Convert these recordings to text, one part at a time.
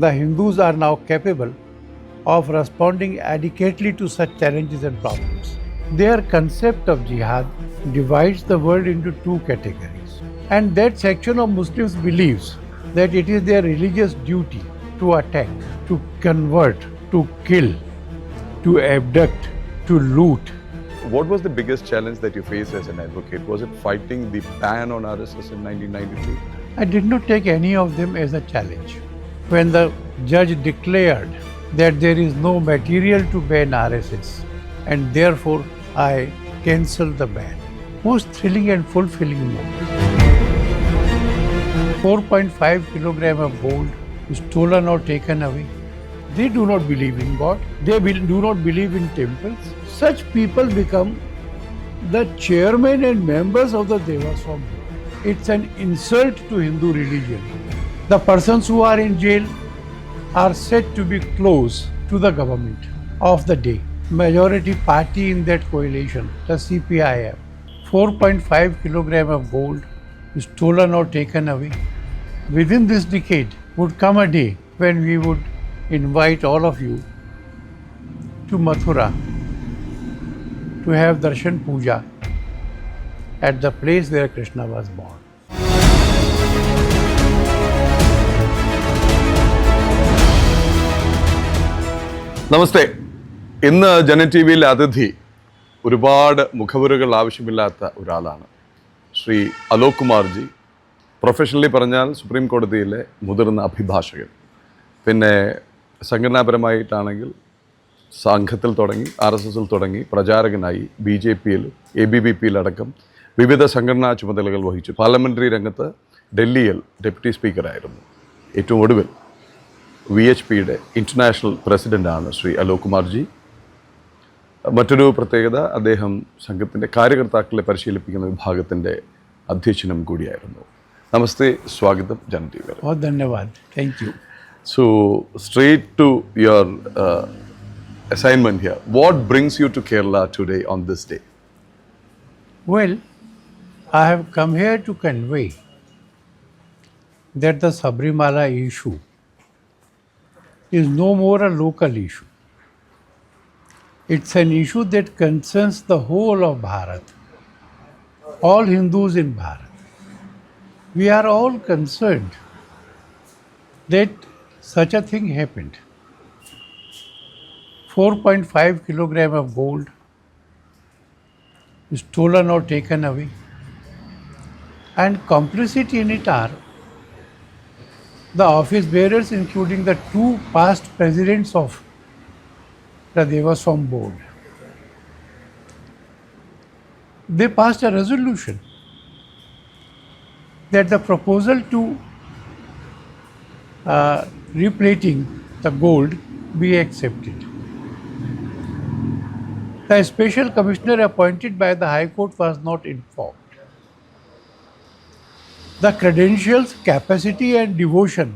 the Hindus are now capable of responding adequately to such challenges and problems. Their concept of jihad divides the world into two categories. And that section of Muslims believes that it is their religious duty to attack, to convert, to kill, to abduct, to loot. What was the biggest challenge that you faced as an advocate? Was it fighting the ban on RSS in 1992? I did not take any of them as a challenge. When the judge declared that there is no material to ban RSS and therefore I cancelled the ban. Most thrilling and fulfilling moment. 4.5 kilogram of gold stolen or taken away. They do not believe in God. They do not believe in temples. Such people become the chairman and members of the Devaswam. It's an insult to Hindu religion. The persons who are in jail are said to be close to the government of the day. Majority party in that coalition, the CPIM, 4.5 kilogram of gold stolen or taken away. Within this decade would come a day when we would invite all of you to Mathura to have Darshan Puja at the place where Krishna was born. നമസ്തേ. ഇന്ന് ജനം T വിയിലെ അതിഥി ഒരുപാട് മുഖവുരകൾ ആവശ്യമില്ലാത്ത ഒരാളാണ്. Shri Alok Kumarji. Professionally പറഞ്ഞാൽ supreme കോടതിയിലെ മുതിർന്ന അഭിഭാഷകൻ. പിന്നെ സംഘടനാപരമായിട്ടാണെങ്കിൽ സംഘത്തിൽ തുടങ്ങി, RSSൽ തുടങ്ങി, പ്രചാരകനായി, BJPയിൽ, ABVPയിലടക്കം വിവിധ സംഘടനാ ചുമതലകൾ വഹിച്ചു. പാർലമെൻ്ററി രംഗത്ത് ഡൽഹിയിൽ ഡെപ്യൂട്ടി സ്പീക്കറായിരുന്നു. ഏറ്റവും ഒടുവിൽ VHPയുടെ ഇൻ്റർനാഷണൽ പ്രസിഡൻ്റാണ് ശ്രീ അലോക് കുമാർജി. മറ്റൊരു പ്രത്യേകത, അദ്ദേഹം സംഘത്തിൻ്റെ കാര്യകർത്താക്കളെ പരിശീലിപ്പിക്കുന്ന വിഭാഗത്തിൻ്റെ അധ്യക്ഷനും കൂടിയായിരുന്നു. നമസ്തേ, സ്വാഗതം ജനം ടി വി. ധന്യവാദ്. Thank you. So straight to your assignment here. What brings you to Kerala today on this day? Well, I have come here to convey that the Sabarimala issue is no more a local issue. It's an issue that concerns the whole of Bharat, all Hindus in Bharat. We are all concerned that such a thing happened. 4.5 kilogram of gold stolen or taken away, and complicity in it are the office bearers, including the two past presidents of the Devaswam board. They passed a resolution that the proposal to replating the gold be accepted. The special commissioner appointed by the High Court was not informed. The credentials, capacity and devotion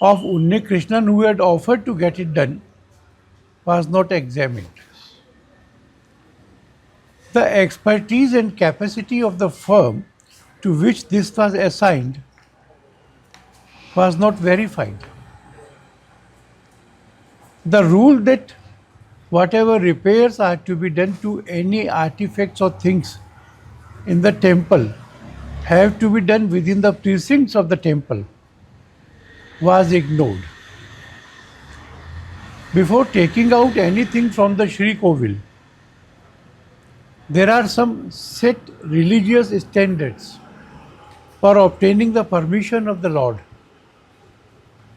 of Unni Krishnan, who had offered to get it done, was not examined. The expertise and capacity of the firm to which this was assigned was not verified. The rule that whatever repairs are to be done to any artifacts or things in the temple have to be done within the precincts of the temple was ignored. Before taking out anything from the Shri Kovil, there are some set religious standards for obtaining the permission of the Lord,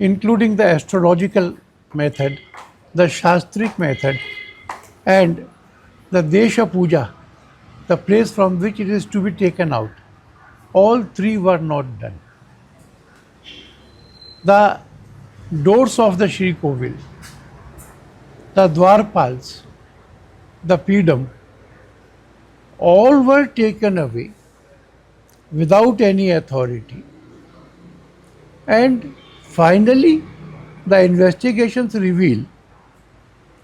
including the astrological method, the Shastric method, and the Desha Puja, the place from which it is to be taken out. All three were not done. The doors of the Shri Kovil, the Dwarpals, the Pedam, all were taken away without any authority. And finally, the investigations reveal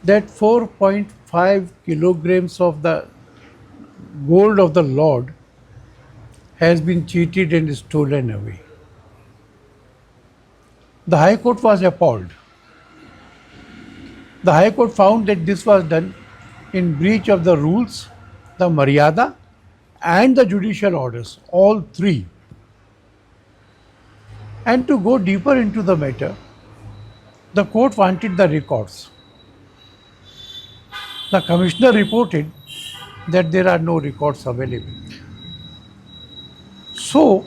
that 4.5 kilograms of the gold of the Lord has been cheated and stolen away. The High Court was appalled. The High Court found that this was done in breach of the rules, the Maryada, and the judicial orders, all three. And to go deeper into the matter, the court wanted the records. The commissioner reported that there are no records available. So,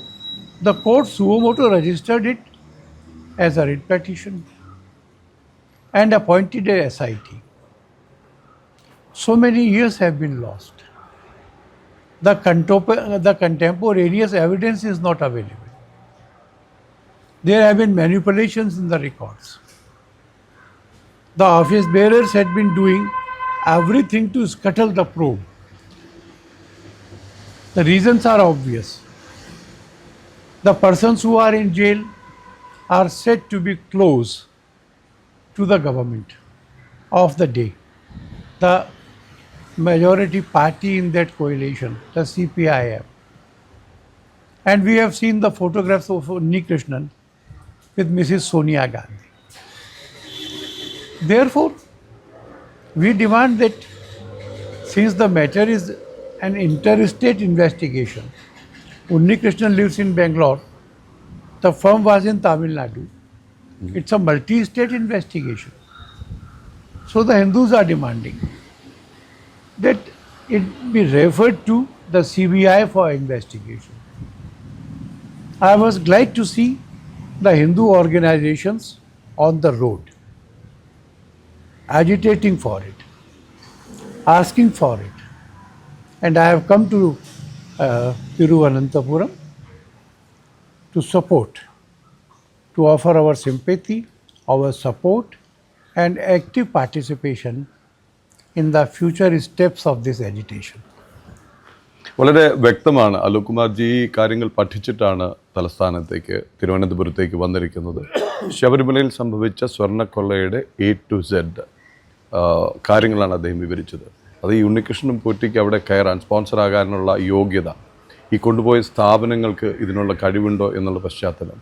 the court suo motu registered it as a writ petition and appointed a SIT. So many years have been lost. The contemporaneous evidence is not available. There have been manipulations in the records. The office bearers had been doing everything to scuttle the probe. The reasons are obvious. The persons who are in jail are said to be close to the government of the day. The majority party in that coalition, the CPIM. And we have seen the photographs of Unni Krishnan with Mrs. Sonia Gandhi. Therefore, we demand that since the matter is an interstate investigation, Unni Krishnan lives in Bangalore, the firm was in Tamil Nadu. It's a multi-state investigation. So the Hindus are demanding that it be referred to the CBI for investigation. I was glad to see the Hindu organizations on the road, agitating for it, asking for it. And I have come to Thiruvananthapuram to support, to offer our sympathy, our support, and active participation in the future steps of this agitation. വളരെ വ്യക്തമാണ്. അലോക് കുമാർജി ഈ കാര്യങ്ങൾ പഠിച്ചിട്ടാണ് തലസ്ഥാനത്തേക്ക് തിരുവനന്തപുരത്തേക്ക് വന്നിരിക്കുന്നത്. ശബരിമലയിൽ സംഭവിച്ച സ്വർണ്ണക്കൊള്ളയുടെ A to Z കാര്യങ്ങളാണ് അദ്ദേഹം വിവരിച്ചത്. അത് ഈ ഉണ്ണികൃഷ്ണനും പോറ്റിക്ക് അവിടെ കയറാൻ സ്പോൺസറാകാനുള്ള യോഗ്യത, ഈ കൊണ്ടുപോയ സ്ഥാപനങ്ങൾക്ക് ഇതിനുള്ള കഴിവുണ്ടോ എന്നുള്ള പശ്ചാത്തലം,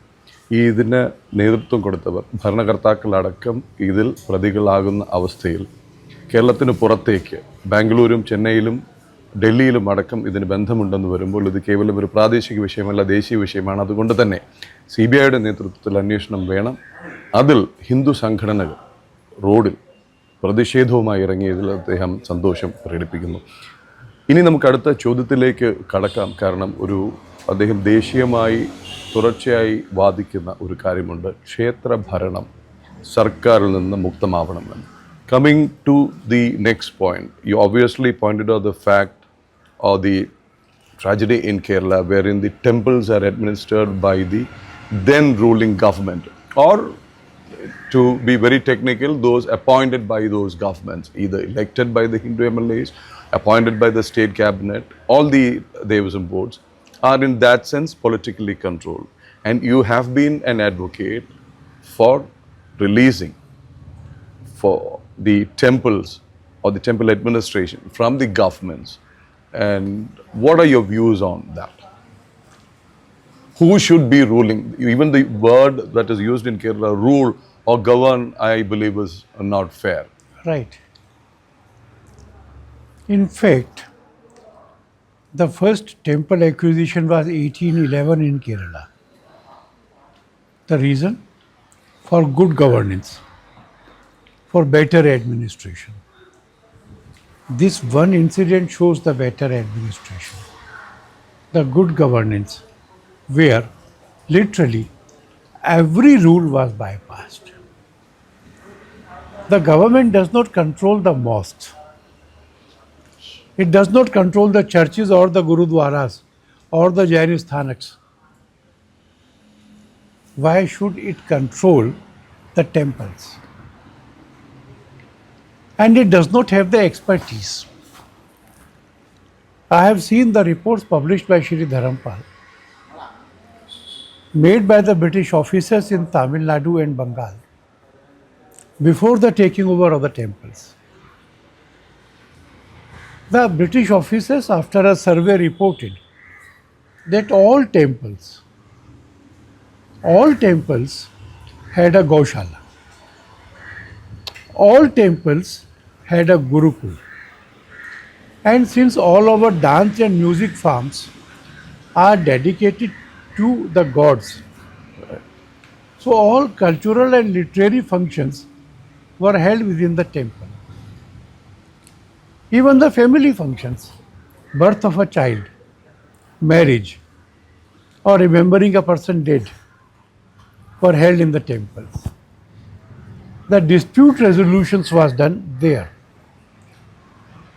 ഇതിന് നേതൃത്വം കൊടുത്തവർ ഭരണകർത്താക്കളടക്കം ഇതിൽ പ്രതികളാകുന്ന അവസ്ഥയിൽ കേരളത്തിന് പുറത്തേക്ക് ബാംഗ്ലൂരും ചെന്നൈയിലും ഡൽഹിയിലും അടക്കം ഇതിന് ബന്ധമുണ്ടെന്ന് വരുമ്പോൾ ഇത് കേവലം ഒരു പ്രാദേശിക വിഷയമല്ല, ദേശീയ വിഷയമാണ്. അതുകൊണ്ട് തന്നെ CBIയുടെ നേതൃത്വത്തിൽ അന്വേഷണം വേണം. അതിൽ ഹിന്ദു സംഘടനകൾ റോഡിൽ പ്രതിഷേധവുമായി ഇറങ്ങിയതിൽ അദ്ദേഹം സന്തോഷം പ്രകടിപ്പിക്കുന്നു. ഇനി നമുക്ക് അടുത്ത ചോദ്യത്തിലേക്ക് കടക്കാം. കാരണം അദ്ദേഹം ദേശീയമായി തുടർച്ചയായി വാദിക്കുന്ന ഒരു കാര്യമുണ്ട്, ക്ഷേത്രഭരണം സർക്കാരിൽ നിന്ന് മുക്തമാവണമെന്ന്. Coming to the next point, you obviously pointed out the fact or the tragedy in Kerala wherein the temples are administered by the then ruling government, or to be very technical, those appointed by those governments, either elected by the Hindu MLAs, appointed by the state cabinet, all the Devism boards are in that sense politically controlled. And you have been an advocate for releasing for the temples or the temple administration from the governments. And what are your views on that? Who should be ruling? Even the word that is used in Kerala, rule or govern, I believe is not fair. Right. In fact, the first temple acquisition was 1811 in Kerala. The reason? For good governance, for better administration. This one incident shows the better administration, the good governance, where literally every rule was bypassed. The government does not control the mosques. It does not control the churches or the gurudwaras or the Jain sthanaks. Why should it control the temples? And it does not have the expertise. I have seen the reports published by Shri Dharampal, made by the British officers in Tamil Nadu and Bengal before the taking over of the temples. The British officers, after a survey, reported that all temples had a Gaushala. All temples had a Gurukul. And since all our dance and music forms are dedicated to the gods, so all cultural and literary functions were held within the temple. Even the family functions, birth of a child, marriage, or remembering a person dead, were held in the temples. The dispute resolutions was done there.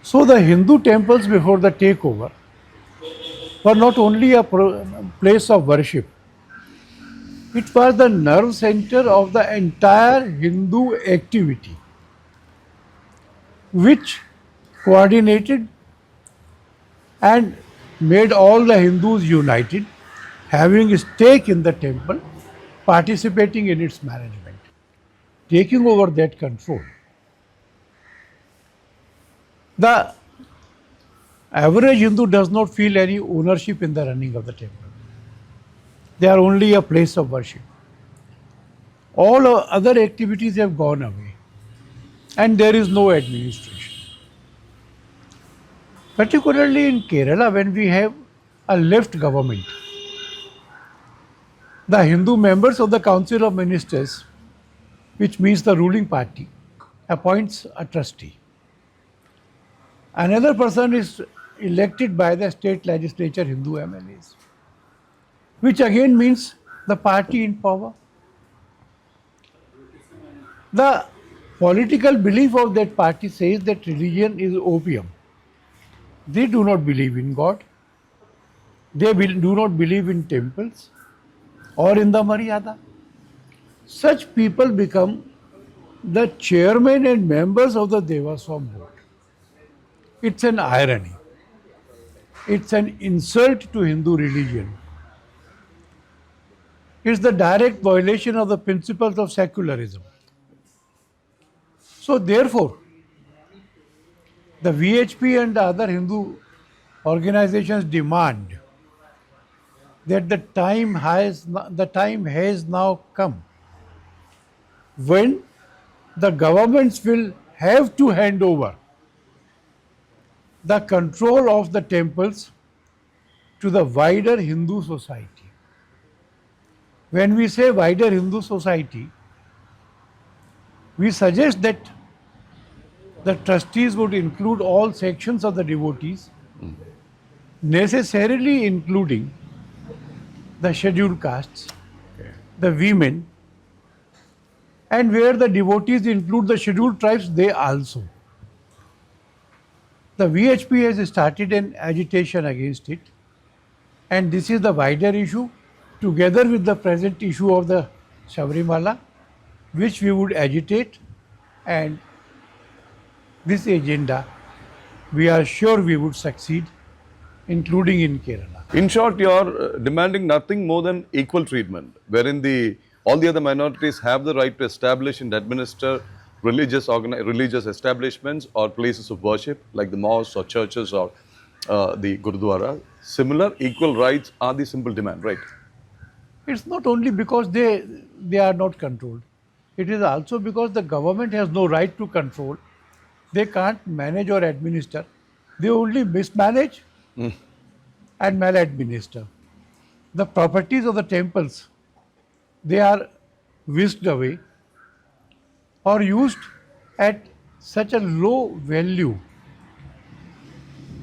So the Hindu temples before the takeover were not only a place of worship, it was the nerve center of the entire Hindu activity, which coordinated and made all the Hindus united, having a stake in the temple, participating in its management, taking over that control. The average Hindu does not feel any ownership in the running of the temple. They are only a place of worship. All other activities have gone away, and there is no administration. Particularly in Kerala, when we have a left government, the Hindu members of the Council of Ministers, which means the ruling party, appoints a trustee. Another person is elected by the state legislature, Hindu MLAs, which again means the party in power. The political belief of that party says that religion is opium. They do not believe in God. They do not believe in temples or in the Maryada. Such people become the chairman and members of the Devaswam board. It's an irony. It's an insult to Hindu religion. It's the direct violation of the principles of secularism. So therefore, the VHP and the other Hindu organizations demand that the time has now come when the governments will have to hand over the control of the temples to the wider Hindu society. When we say wider Hindu society, we suggest that the trustees would include all sections of the devotees, necessarily including the scheduled castes, the women, and where the devotees include the scheduled tribes, they also. The VHP has started an agitation against it, and this is the wider issue, together with the present issue of the Sabarimala, which we would agitate, and this agenda, we are sure we would succeed, including in Kerala. In short, you are demanding nothing more than equal treatment, wherein all the other minorities have the right to establish and administer religious establishments or places of worship like the mosques or churches or the Gurdwara. Similar equal rights are the simple demand, right? It's not only because they are not controlled. It is also because the government has no right to control. They can't manage or administer. They only mismanage and maladminister. The properties of the temples, they are whisked away or used at such a low value.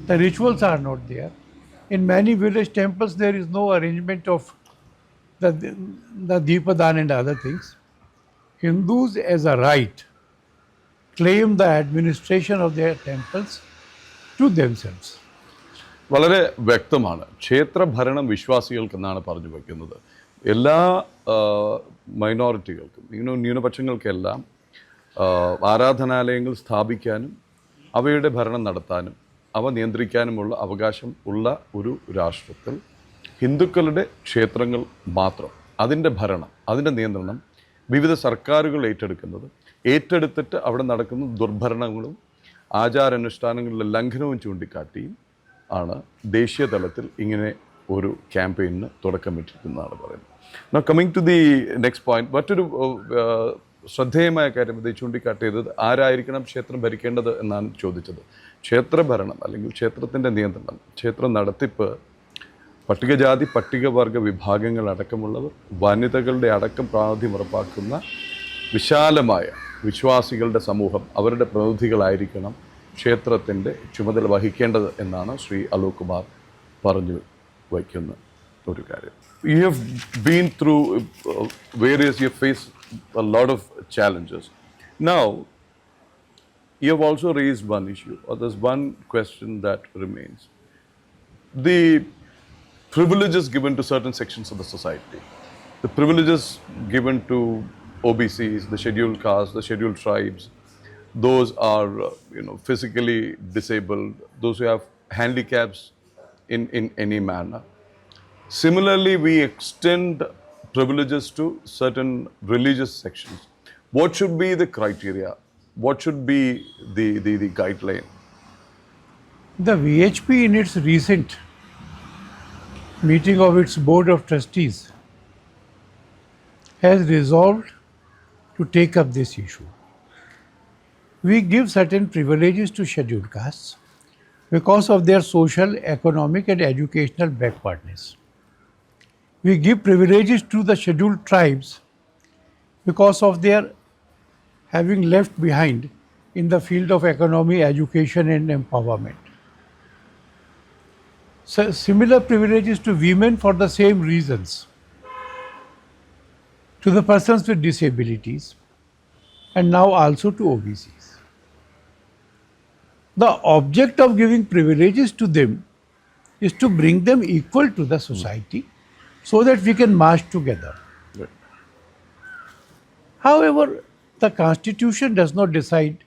The rituals are not there. In many village temples, there is no arrangement of the Deepadan and other things. Hindus, as a right, claim the administration of their temples to themselves. വളരെ വ്യക്തമാണ്. ക്ഷേത്രഭരണം വിശ്വാസികൾക്കെന്നാണ് പറഞ്ഞു വയ്ക്കുന്നത്. എല്ലാ മൈനോറിറ്റികൾക്കും ന്യൂനപക്ഷങ്ങൾക്കെല്ലാം ആരാധനാലയങ്ങൾ സ്ഥാപിക്കാനും അവയുടെ ഭരണം നടത്താനും അവ നിയന്ത്രിക്കാനുമുള്ള അവകാശം ഉള്ള ഒരു രാഷ്ട്രത്തിൽ ഹിന്ദുക്കളുടെ ക്ഷേത്രങ്ങൾ മാത്രം അതിൻ്റെ ഭരണം അതിൻ്റെ നിയന്ത്രണം വിവിധ സർക്കാരുകൾ ഏറ്റെടുത്തിട്ട് അവിടെ നടക്കുന്ന ദുർഭരണങ്ങളും ആചാരാനുഷ്ഠാനങ്ങളുടെ ലംഘനവും ചൂണ്ടിക്കാട്ടിയും ആണ് ദേശീയ തലത്തിൽ ഇങ്ങനെ ഒരു ക്യാമ്പയിന് തുടക്കമിട്ടിരിക്കുന്നതാണ് പറയുന്നത്. Now coming to the next point, മറ്റൊരു ശ്രദ്ധേയമായ കാര്യം ഇത് ചൂണ്ടിക്കാട്ടിയത് ആരായിരിക്കണം ക്ഷേത്രം ഭരിക്കേണ്ടത് എന്നാണ് ചോദിച്ചത്. ക്ഷേത്രഭരണം അല്ലെങ്കിൽ ക്ഷേത്രത്തിൻ്റെ നിയന്ത്രണം, ക്ഷേത്ര നടത്തിപ്പ് പട്ടികജാതി പട്ടികവർഗ വിഭാഗങ്ങളടക്കമുള്ളവർ, വനിതകളുടെ അടക്കം പ്രാതിനിധ്യം ഉറപ്പാക്കുന്ന വിശാലമായ വിശ്വാസികളുടെ സമൂഹം, അവരുടെ പ്രതിനിധികളായിരിക്കണം ക്ഷേത്രത്തിൻ്റെ ചുമതല വഹിക്കേണ്ടത് എന്നാണ് ശ്രീ അലോക് കുമാർ പറഞ്ഞു വയ്ക്കുന്ന ഒരു കാര്യം. You have been through you have faced a lot of challenges. Now, you have also raised one issue, or there's one question that remains. The privileges given to certain sections of the society, the privileges given to OBCs, the scheduled castes, the scheduled tribes, those are physically disabled, those who have handicaps in any manner. Similarly, we extend privileges to certain religious sections. What should be the criteria? What should be the guideline? The VHP in its recent meeting of its board of trustees has resolved to take up this issue. We give certain privileges to scheduled castes because of their social, economic and educational backwardness. We give privileges to the scheduled tribes because of their having left behind in the field of economy, education and empowerment. So similar privileges to women for the same reasons, to the persons with disabilities, and now also to OBCs. The object of giving privileges to them is to bring them equal to the society so that we can march together. Right. However, the Constitution does not decide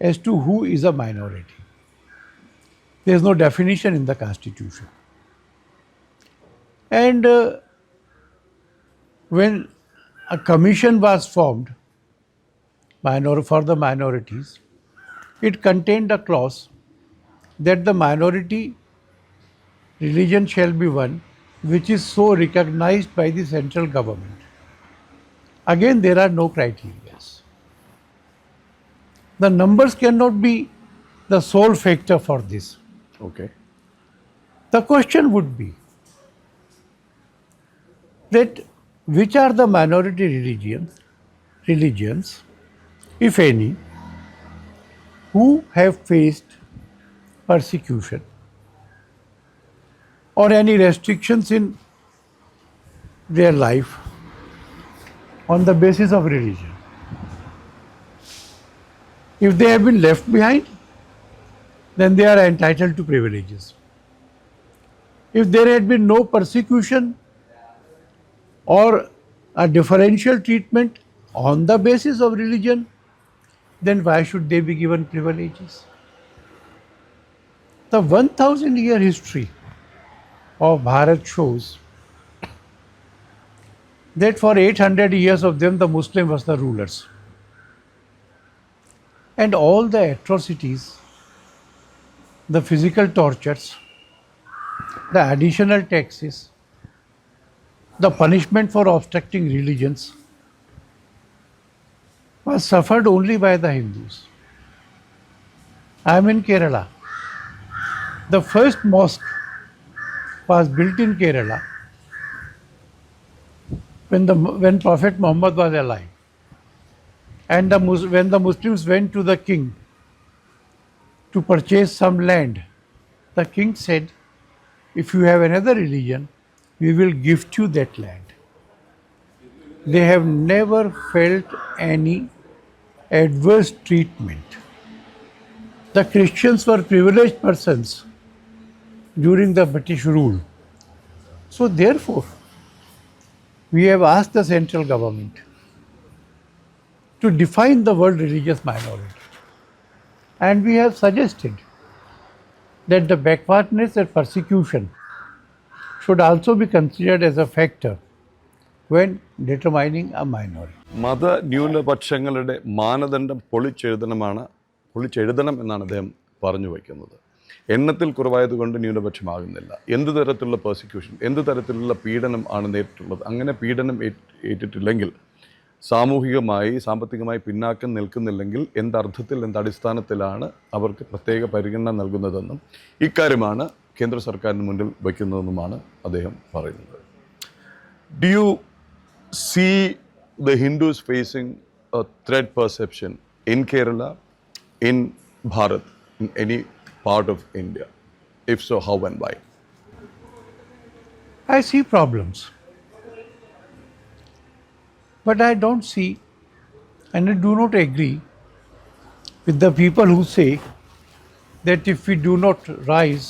as to who is a minority. There is no definition in the Constitution. And when a commission was formed for the minorities, it contained a clause that the minority religion shall be one which is so recognized by the central government. Again, there are no criteria. The numbers cannot be the sole factor for this. Okay. The question would be that which are the minority religions, if any, who have faced persecution or any restrictions in their life on the basis of religion. If they have been left behind, then they are entitled to privileges. If there had been no persecution or a differential treatment on the basis of religion, then why should they be given privileges? The 1000-year history of Bharat shows that for 800 years of them the Muslim was the rulers. And all the atrocities, the physical tortures, the additional taxes, the punishment for obstructing religions was suffered only by the Hindus. I am in Kerala. The first mosque was built in Kerala when Prophet Muhammad was alive. And when the Muslims went to the king to purchase some land, the king said, if you have another religion, we will gift you that land. They have never felt any adverse treatment. The Christians were privileged persons during the British rule. So therefore, we have asked the central government to define the word religious minority. And we have suggested that the backwardness and persecution should also be considered as a factor when determining a minority. മതന്യൂനപക്ഷങ്ങളുടെ മാനദണ്ഡം പൊളിച്ചെഴുതണം എന്നാണ് അദ്ദേഹം പറഞ്ഞു വയ്ക്കുന്നത്. എണ്ണത്തിൽ കുറവായതുകൊണ്ട് ന്യൂനപക്ഷമാകുന്നില്ല. എന്ത് തരത്തിലുള്ള persecution, എന്ത് തരത്തിലുള്ള പീഡനം ആണ് നേരിട്ടുള്ളത്? അങ്ങനെ പീഡനം ഏറ്റിട്ടില്ലെങ്കിൽ, സാമൂഹികമായി സാമ്പത്തികമായി പിന്നാക്കം നിൽക്കുന്നില്ലെങ്കിൽ എന്തർത്ഥത്തിൽ, എന്തടിസ്ഥാനത്തിലാണ് അവർക്ക് പ്രത്യേക പരിഗണന നൽകുന്നതെന്നും ഇക്കാര്യമാണ് കേന്ദ്ര സർക്കാരിന് മുന്നിൽ വയ്ക്കുന്നതെന്നുമാണ് അദ്ദേഹം പറയുന്നത്. Do you see the Hindus facing a threat perception in Kerala, in Bharat, in any part of India? If so, how and why? I see problems. But I don't see and I do not agree with the people who say that if we do not rise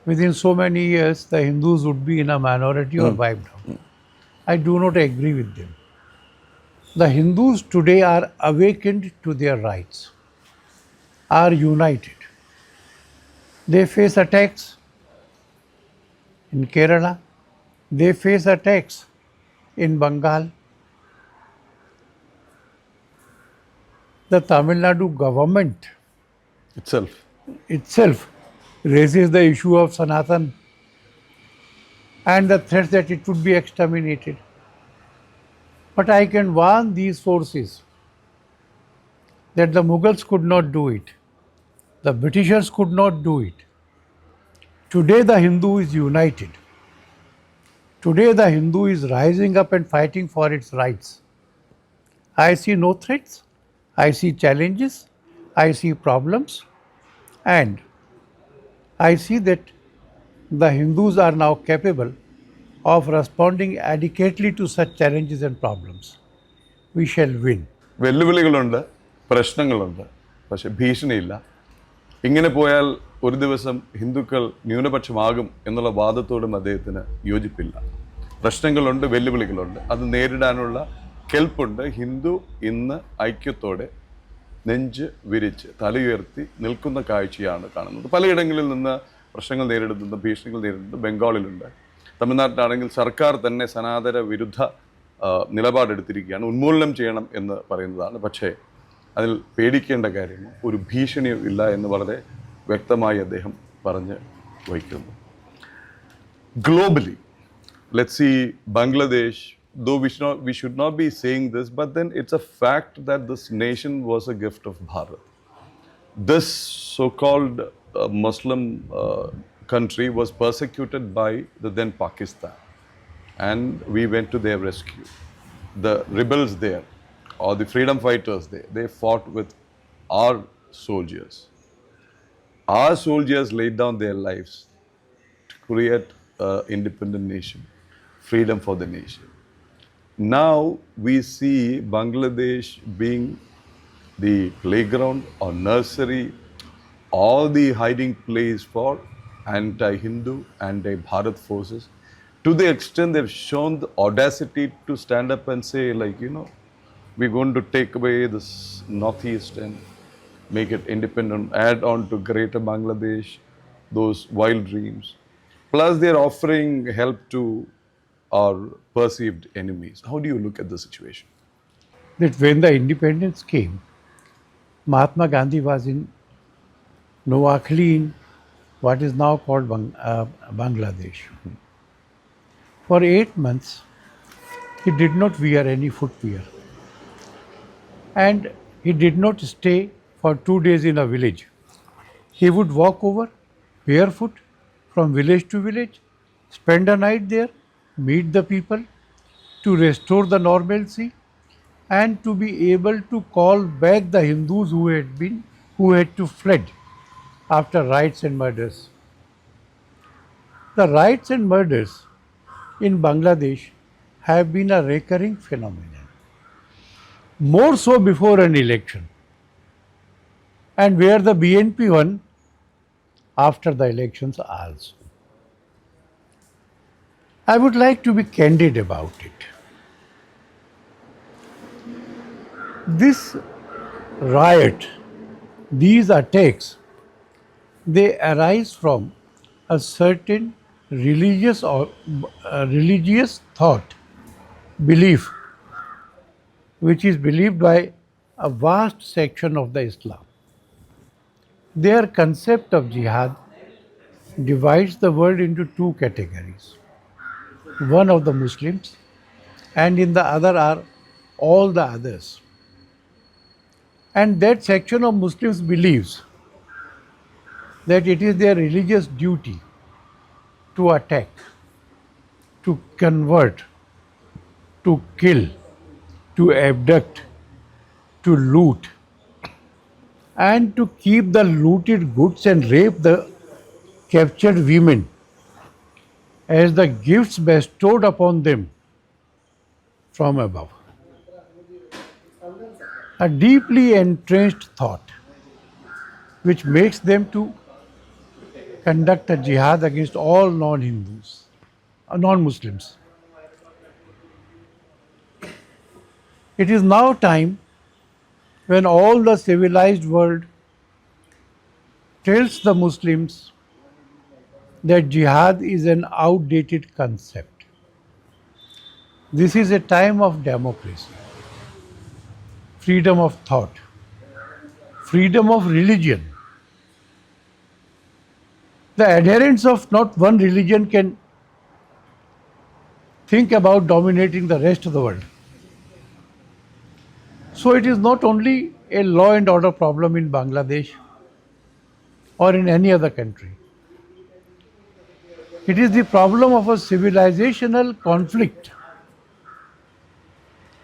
within so many years, the Hindus would be in a minority or wiped out. I do not agree with them. The Hindus today are awakened to their rights, are united. They face attacks in Kerala, they face attacks in Bengal. The Tamil Nadu government itself raises the issue of Sanatan and the threat that it would be exterminated. But I can warn these forces that the Mughals could not do it. The Britishers could not do it. Today the Hindu is united. Today the Hindu is rising up and fighting for its rights. I see no threats. I see challenges. I see problems. And I see that the Hindus are now capable of responding adequately to such challenges and problems. We shall win. വെല്ലുവിളികളുണ്ട്, പ്രശ്നങ്ങളുണ്ട്, പക്ഷെ ഭീഷണിയില്ല. ഇങ്ങനെ പോയാൽ ഒരു ദിവസം ഹിന്ദുക്കൾ ന്യൂനപക്ഷമാകും എന്നുള്ള വാദത്തോടും അദ്ദേഹത്തിന് യോജിപ്പില്ല. പ്രശ്നങ്ങളുണ്ട്, വെല്ലുവിളികളുണ്ട്, അത് നേരിടാനുള്ള കെൽപ്പുണ്ട്. ഹിന്ദു ഇന്ന് ഐക്യത്തോടെ നെഞ്ച് വിരിച്ച് തലയുയർത്തി നിൽക്കുന്ന കാഴ്ചയാണ് കാണുന്നത്. പലയിടങ്ങളിൽ നിന്ന് പ്രശ്നങ്ങൾ നേരിടുന്നുണ്ട്, ഭീഷണികൾ നേരിടുന്നുണ്ട്. ബംഗാളിലുണ്ട്, തമിഴ്നാട്ടിലാണെങ്കിൽ സർക്കാർ തന്നെ സനാതന വിരുദ്ധ നിലപാടെടുത്തിരിക്കുകയാണ്. ഉന്മൂലനം ചെയ്യണം എന്ന് പറയുന്നതാണ്. പക്ഷേ അതിൽ പേടിക്കേണ്ട കാര്യമോ ഒരു ഭീഷണിയോ ഇല്ല എന്ന് വളരെ വ്യക്തമായി അദ്ദേഹം പറഞ്ഞ് വയ്ക്കുന്നു. Globally, let's see Bangladesh, though we should not be saying this, but then it's a fact that this nation was a gift of Bharat. This so-called Muslim country was persecuted by the then Pakistan, and we went to their rescue. The rebels there, or the freedom fighters there, they fought with our soldiers. Our soldiers laid down their lives to create an independent nation, freedom for the nation. Now we see Bangladesh being the playground or nursery, or the hiding place for anti-Hindu, anti-Bharat forces, to the extent they've shown the audacity to stand up and say, like, we're going to take away this northeast and make it independent, add on to greater Bangladesh, those wild dreams. Plus they're offering help to our perceived enemies. How do you look at the situation? That when the independence came, Mahatma Gandhi was in Noakhali, in what is now called Bangladesh. For 8 months, he did not wear any footwear. And he did not stay for 2 days in a village. He would walk over barefoot from village to village, spend a night there, meet the people to restore the normalcy and to be able to call back the Hindus who had to fled after riots and murders. The riots and murders in Bangladesh have been a recurring phenomenon, more so before an election, and where the BNP won after the elections also. I would like to be candid about it. This riot, these attacks, they arise from a certain religious thought, belief, which is believed by a vast section of the Islam. Their concept of jihad divides the world into two categories. One of the Muslims, and in the other are all the others. And that section of Muslims believes that it is their religious duty to attack, to convert, to kill, to abduct, to loot, and to keep the looted goods and rape the captured women as the gifts bestowed upon them from above. A deeply entrenched thought which makes them to conduct a jihad against all non-Hindus, non-Muslims. It is now time when all the civilized world tells the Muslims that jihad is an outdated concept. This is a time of democracy, freedom of thought, freedom of religion. The adherents of not one religion can think about dominating the rest of the world. So it is not only a law and order problem in Bangladesh or in any other country. It is the problem of a civilizational conflict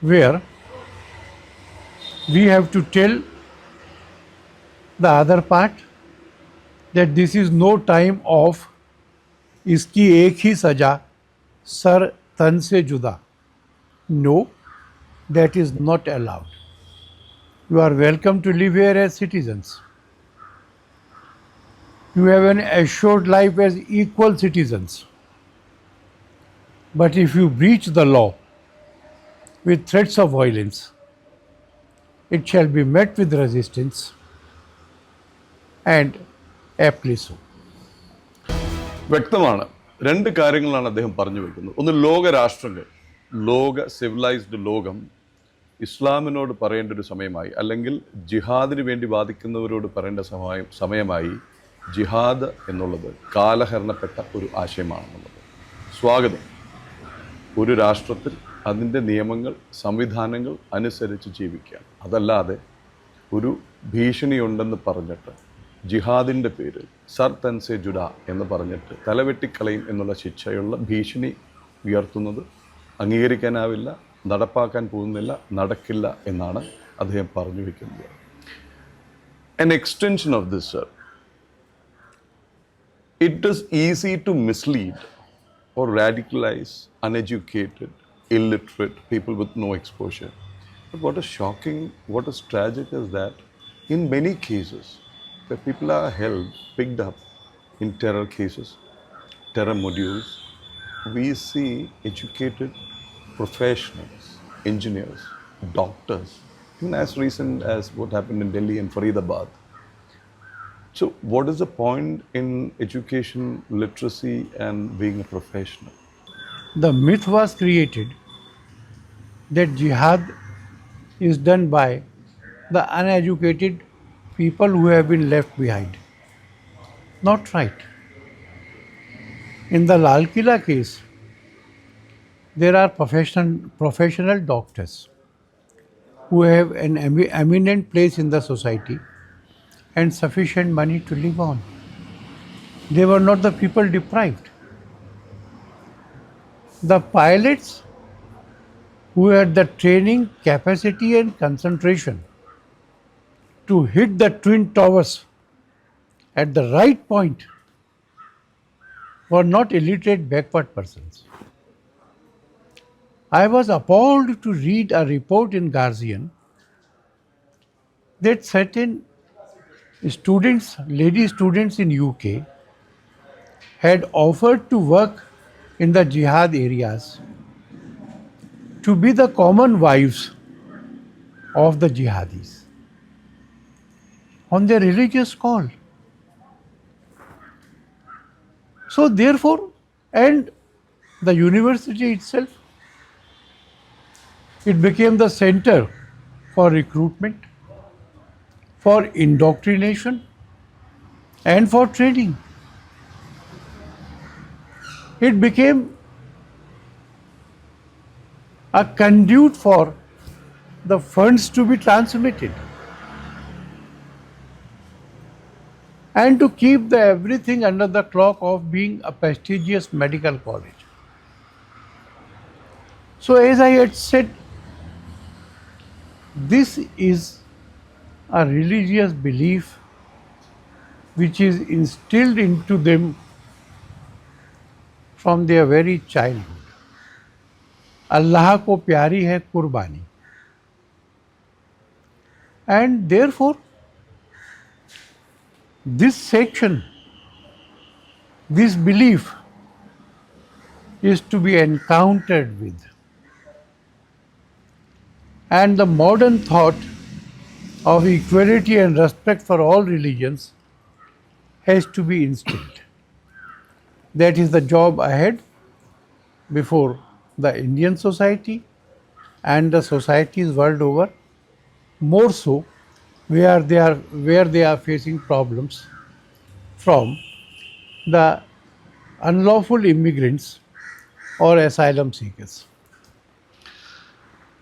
where we have to tell the other part that this is no time of iski ek hi saja sar tan se juda. No, that is not allowed. You are welcome to live here as citizens. You have an assured life as equal citizens. But if you breach the law with threats of violence, it shall be met with resistance and aptly so. വ്യക്തമാണ്. രണ്ട് കാര്യങ്ങളാണ് അദ്ദേഹം പറഞ്ഞു വെക്കുന്നത്. ഒന്ന്, ലോകരാഷ്ട്രങ്ങൾ, civilised ലോകം ഇസ്ലാമിനോട് പറയേണ്ട ഒരു സമയമായി, അല്ലെങ്കിൽ ജിഹാദിന് വേണ്ടി വാദിക്കുന്നവരോട് പറയേണ്ട സമയമായി. ജിഹാദ് എന്നുള്ളത് കാലഹരണപ്പെട്ട ഒരു ആശയമാണെന്നുള്ളത്. സ്വാഗതം. ഒരു രാഷ്ട്രത്തിൽ അതിൻ്റെ നിയമങ്ങൾ, സംവിധാനങ്ങൾ അനുസരിച്ച് ജീവിക്കുക. അതല്ലാതെ ഒരു ഭീഷണിയുണ്ടെന്ന് പറഞ്ഞിട്ട് ജിഹാദിൻ്റെ പേരിൽ സർ തൻ സെ ജുഡ എന്ന് പറഞ്ഞിട്ട് തലവെട്ടിക്കളയും എന്നുള്ള ശിക്ഷയുള്ള ഭീഷണി ഉയർത്തുന്നത് അംഗീകരിക്കാനാവില്ല, നടപ്പാക്കാൻ പോകുന്നില്ല, നടക്കില്ല എന്നാണ് അദ്ദേഹം പറഞ്ഞു വയ്ക്കുന്നത്. An extension of this, sir, it is easy to mislead or radicalize uneducated, illiterate people with no exposure. But what is shocking, what is tragic is that in many cases where people are held, picked up in terror cases, terror modules, we see educated professionals, engineers, doctors, even as recent as what happened in Delhi and Faridabad. So what is the point in education, literacy and being a professional? The myth was created that jihad is done by the uneducated people who have been left behind. Not right. In the Lal Killa case, there are professional doctors who have an eminent place in the society and sufficient money to live on. They were not the people deprived. The pilots who had the training, capacity and concentration to hit the twin towers at the right point were not illiterate backward persons. I was appalled to read a report in Guardian that certain students, lady students in UK had offered to work in the jihad areas to be the common wives of the jihadis on their religious call. So therefore, and the university itself, it became the center for recruitment, for indoctrination and for training. It became a conduit for the funds to be transmitted and to keep the everything under the clock of being a prestigious medical college. So, as I had said, this is a religious belief which is instilled into them from their very childhood. अल्लाह को प्यारी है कुर्बानी. And therefore, this section, this belief is to be encountered with. And the modern thought of equality and respect for all religions has to be instilled. That is the job ahead before the Indian society and the societies world over, more so where they are facing problems from the unlawful immigrants or asylum seekers.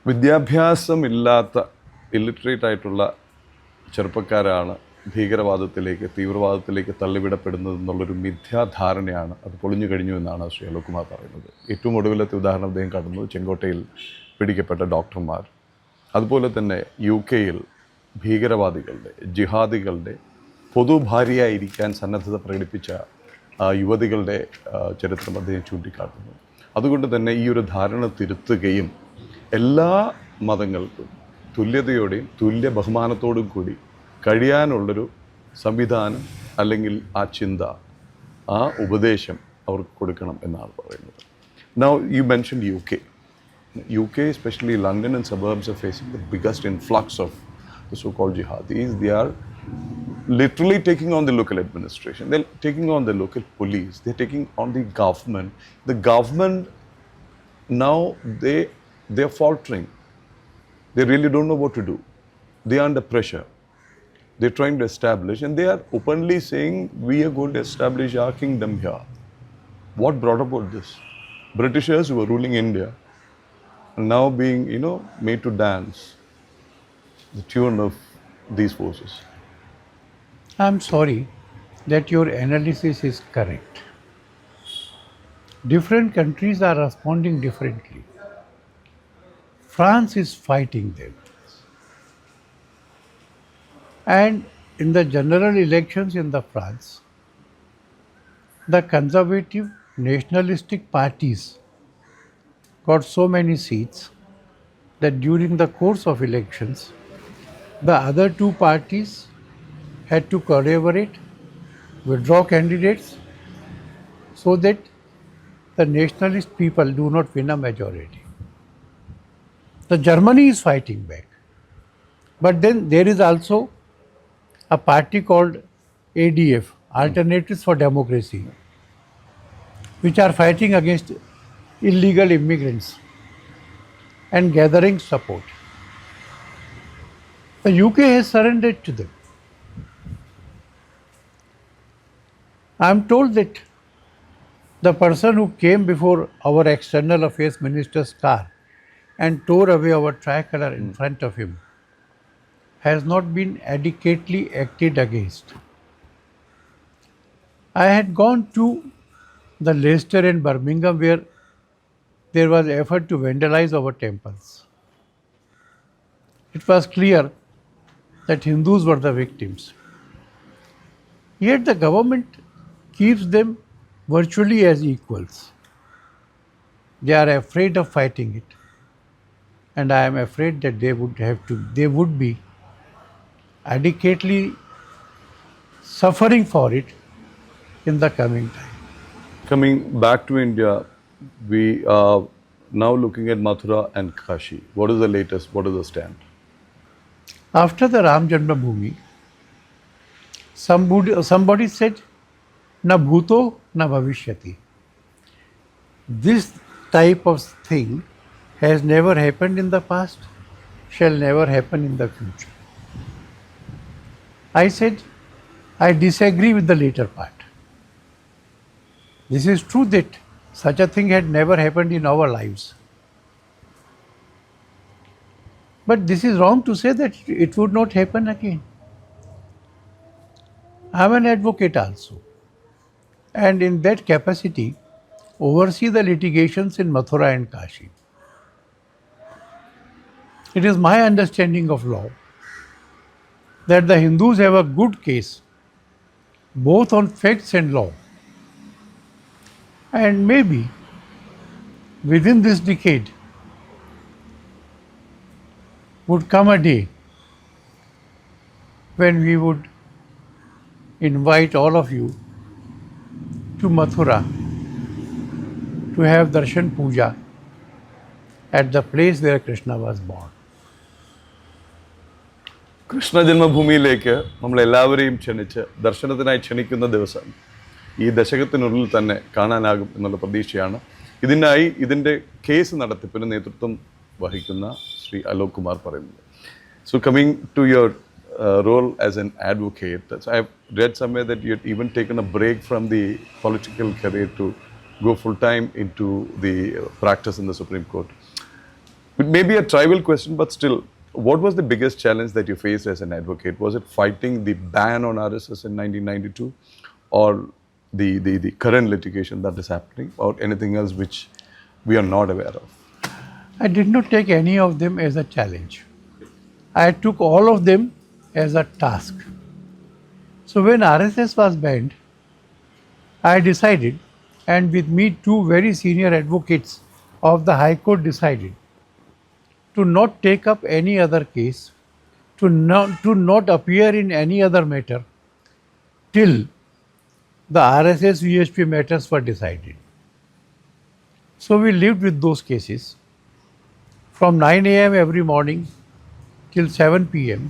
വിദ്യാഭ്യാസമില്ലാത്ത illiterate ആയിട്ടുള്ള ചെറുപ്പക്കാരാണ് ഭീകരവാദത്തിലേക്ക് തീവ്രവാദത്തിലേക്ക് തള്ളിവിടപ്പെടുന്നത് എന്നുള്ളൊരു മിഥ്യാധാരണയാണ്. അത് പൊളിഞ്ഞു കഴിഞ്ഞു എന്നാണ് ശ്രീ അലോക് കുമാർ പറയുന്നത്. ഏറ്റവും ഒടുവിലത്തെ ഉദാഹരണം അദ്ദേഹം കാണുന്നത് ചെങ്കോട്ടയിൽ പിടിക്കപ്പെട്ട ഡോക്ടർമാർ, അതുപോലെ തന്നെ UK-യിൽ ഭീകരവാദികളുടെ ജിഹാദികളുടെ പൊതുഭാര്യയായിരിക്കാൻ സന്നദ്ധത പ്രകടിപ്പിച്ച യുവതികളുടെ ചരിത്രം അദ്ദേഹം ചൂണ്ടിക്കാട്ടുന്നു. അതുകൊണ്ട് തന്നെ ഈ ഒരു ധാരണ തിരുത്തുകയും എല്ലാ മതങ്ങൾക്കും തുല്യതയോടെയും തുല്യ ബഹുമാനത്തോടും കൂടി കഴിയാനുള്ളൊരു സംവിധാനം അല്ലെങ്കിൽ ആ ചിന്ത, ആ ഉപദേശം അവർക്ക് കൊടുക്കണം എന്നാണ് പറയുന്നത്. Now you mentioned UK, especially London and suburbs, are facing the biggest influx of the so-called jihadis. They are literally taking on the local administration. They're taking on the local police. They're taking on the government. The government now they're faltering. They really don't know what to do. They are under pressure. They're trying to establish, and they are openly saying, we are going to establish our kingdom here. What brought about this? Britishers who were ruling India are now being, made to dance the tune of these forces. I'm sorry that your analysis is correct. Different countries are responding differently. France is fighting them. And in the general elections in the France, the conservative nationalistic parties got so many seats that during the course of elections, the other two parties had to collaborate, withdraw candidates, so that the nationalist people do not win a majority. The Germany is fighting back. But then there is also a party called ADF, Alternatives for Democracy, which are fighting against illegal immigrants and gathering support. The UK has surrendered to them. I am told that the person who came before our external affairs minister's car and tore away our tricolor in front of him has not been adequately acted against. I had gone to the Leicester and Birmingham where there was effort to vandalize our temples. It was clear that Hindus were the victims. Yet the government keeps them virtually as equals. They are afraid of fighting it. And I am afraid that they would be adequately suffering for it in the coming time. Coming back to India, we are now looking at Mathura and Kashi. What is the latest? What is the stand? After the Ram Janmabhoomi, somebody said, na bhuto na bhavishyati. This type of thing has never happened in the past, shall never happen in the future. I said, I disagree with the later part. This is true that such a thing had never happened in our lives. But this is wrong to say that it would not happen again. I am an advocate also, and in that capacity, oversee the litigations in Mathura and Kashi. It is my understanding of law that the Hindus have a good case both on facts and law. And maybe within this decade would come a day when we would invite all of you to Mathura to have Darshan Puja at the place where Krishna was born. Krishna ജന്മഭൂമിയിലേക്ക് നമ്മളെല്ലാവരെയും ക്ഷണിച്ച് ദർശനത്തിനായി ക്ഷണിക്കുന്ന ദിവസം ഈ ദശകത്തിനുള്ളിൽ തന്നെ കാണാനാകും എന്നുള്ള പ്രതീക്ഷയാണ്. ഇതിൻ്റെ കേസ് നടത്തിപ്പിന് നേതൃത്വം വഹിക്കുന്ന ശ്രീ അലോക് കുമാർ പറയുന്നത്. So coming to your role as an advocate, so I've read somewhere that you had even taken a break from the political career to go full time into the practice in the Supreme Court. It may be a trivial question, but still, what was the biggest challenge that you faced as an advocate? Was it fighting the ban on RSS in 1992, or the current litigation that is happening, or anything else which we are not aware of? I did not take any of them as a challenge. I took all of them as a task. So when RSS was banned, I decided, and with me two very senior advocates of the High Court decided, to not take up any other case, to not appear in any other matter till the RSS VSP matters were decided. So we lived with those cases from 9 a.m. every morning till 7 p.m.,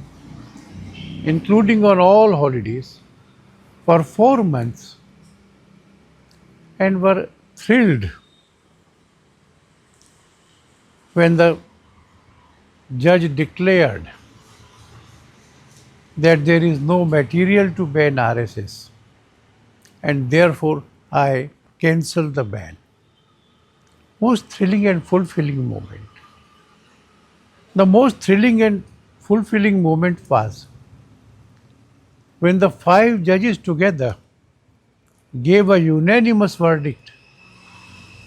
including on all holidays, for 4 months, and were thrilled when the judge declared that there is no material to ban RSS, and therefore I cancelled the ban. Most thrilling and fulfilling moment. The most thrilling and fulfilling moment was when the 5 judges together gave a unanimous verdict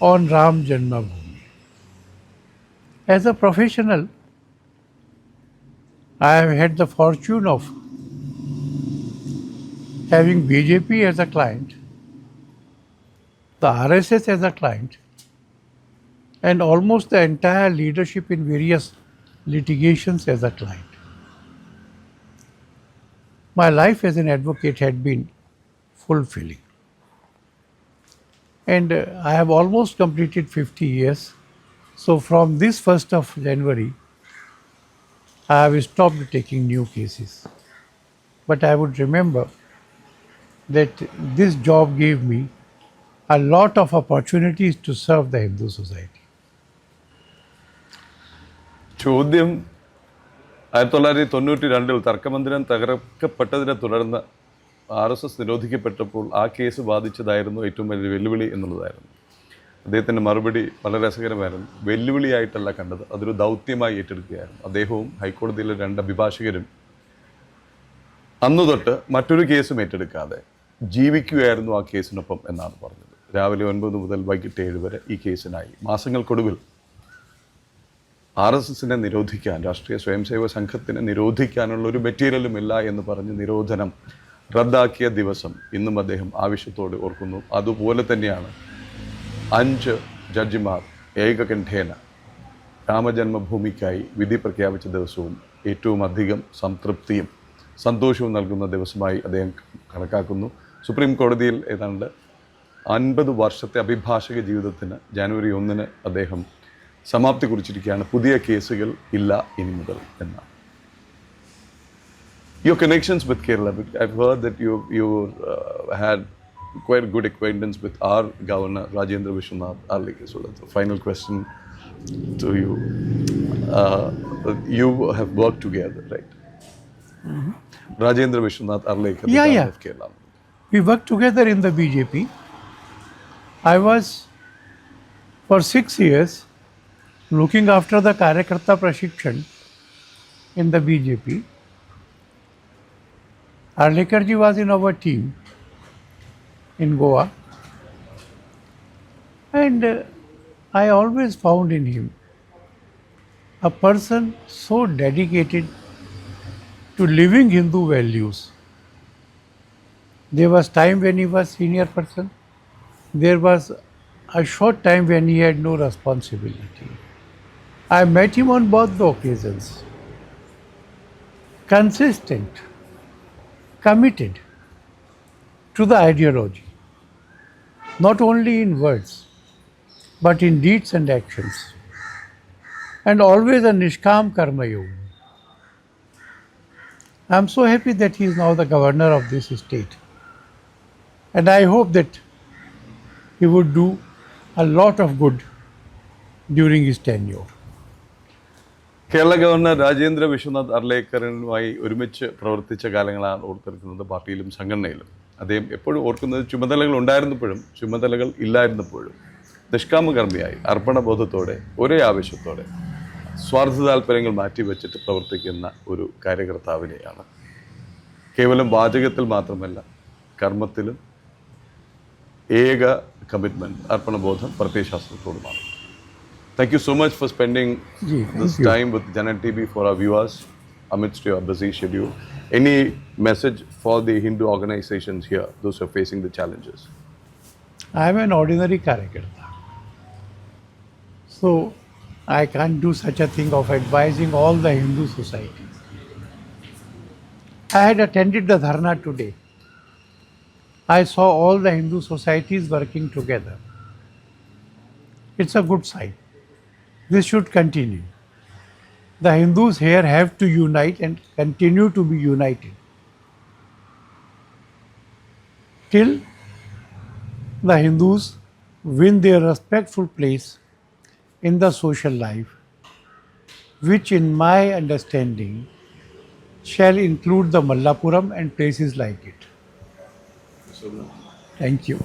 on Ram Janmabhoomi. As a professional, I have had the fortune of having BJP as a client, the RSS as a client, and almost the entire leadership in various litigations as a client. My life as an advocate had been fulfilling. And I have almost completed 50 years. So from this 1st of January, I have stopped taking new cases. But I would remember that this job gave me a lot of opportunities to serve the Hindu society. ചോദ്യം 1992 തർക്കമന്ദിരം തകർക്കപ്പെട്ടതിനെ തുടർന്ന് RSS നിരോധിക്കപ്പെട്ടപ്പോൾ ആ case ബാധിച്ചതായിരുന്നു ഏറ്റവും വലിയ വെല്ലുവിളി എന്നുള്ളതായിരുന്നു. അദ്ദേഹത്തിൻ്റെ മറുപടി വളരെ രസകരമായിരുന്നു. വെല്ലുവിളിയായിട്ടല്ല കണ്ടത്, അതൊരു ദൗത്യമായി ഏറ്റെടുക്കുകയായിരുന്നു. അദ്ദേഹവും ഹൈക്കോടതിയിലെ 2 അഭിഭാഷകരും അന്നു തൊട്ട് മറ്റൊരു കേസും ഏറ്റെടുക്കാതെ ജീവിക്കുകയായിരുന്നു ആ കേസിനൊപ്പം എന്നാണ് പറഞ്ഞത്. രാവിലെ 9 മുതൽ വൈകിട്ട് 7 വരെ ഈ കേസിനായി. മാസങ്ങൾക്കൊടുവിൽ RSSനെ നിരോധിക്കാൻ, രാഷ്ട്രീയ സ്വയംസേവക സംഘത്തിനെ നിരോധിക്കാനുള്ള ഒരു മെറ്റീരിയലുമില്ല എന്ന് പറഞ്ഞ് നിരോധനം റദ്ദാക്കിയ ദിവസം ഇന്നും അദ്ദേഹം ആവശ്യത്തോടെ ഓർക്കുന്നു. അതുപോലെ തന്നെയാണ് 5 ജഡ്ജിമാർ ഏകകണ്ഠേന രാമജന്മഭൂമിക്കായി വിധി പ്രഖ്യാപിച്ച ദിവസവും ഏറ്റവും അധികം സംതൃപ്തിയും സന്തോഷവും നൽകുന്ന ദിവസമായി അദ്ദേഹം കണക്കാക്കുന്നു. സുപ്രീം കോടതിയിൽ ഏതാണ്ട് 50 വർഷത്തെ അഭിഭാഷക ജീവിതത്തിന് ജനുവരി 1-ന് അദ്ദേഹം സമാപ്തി കുറിച്ചിരിക്കുകയാണ്. പുതിയ കേസുകൾ ഇല്ല ഇനി മുതൽ എന്നാണ്. Your connections with Kerala, I've heard that you had quite good acquaintance with our governor Rajendra Vishwanath earlier. So that's the final question to you. You have worked together, right? Rajendra Vishwanath Arlekar, the Yeah, governor yeah. of Kerala. We worked together in the BJP. I was for 6 years looking after the Karyakarta Prashikshan in the BJP. Arlekarji was in our team in Goa, and I always found in him a person so dedicated to living Hindu values. There was time when he was senior person. There was a short time when he had no responsibility. I met him on both the occasions. Consistent, committed to the ideology, not only in words, but in deeds and actions. And always a Nishkam Karma Yogi. I am so happy that he is now the governor of this state. And I hope that he would do a lot of good during his tenure. Kerala governor Rajendra Vishwanath അർലേക്കറുമായി ഒരുമിച്ച് പ്രവർത്തിച്ച കാലങ്ങളാണ് ഓർത്തെടുക്കുന്നത് പാർട്ടിയിലും സംഘടനയിലും. അദ്ദേഹം എപ്പോഴും ഓർക്കുന്നത് ചുമതലകൾ ഉണ്ടായിരുന്നപ്പോഴും ചുമതലകൾ ഇല്ലായിരുന്നപ്പോഴും നിഷ്കാമകർമ്മിയായി അർപ്പണബോധത്തോടെ ഒരേ ആവശ്യത്തോടെ സ്വാർത്ഥ താല്പര്യങ്ങൾ മാറ്റിവെച്ചിട്ട് പ്രവർത്തിക്കുന്ന ഒരു കാര്യകർത്താവിനെയാണ്. കേവലം വാചകത്തിൽ മാത്രമല്ല കർമ്മത്തിലും ഏക commitment അർപ്പണബോധം പ്രത്യയശാസ്ത്രത്തോടുമാണ്. Thank you so much for spending this time with Janam TV for our viewers amidst your busy schedule. Any message for the Hindu organizations here, those who are facing the challenges? I am an ordinary Karyakarta. So I can't do such a thing of advising all the Hindu society. I had attended the dharna today. I saw all the Hindu societies working together. It's a good sign. This should continue. The Hindus here have to unite and continue to be united till the Hindus win their respectful place in the social life, which in my understanding shall include the Mallapuram and places like it. Thank you.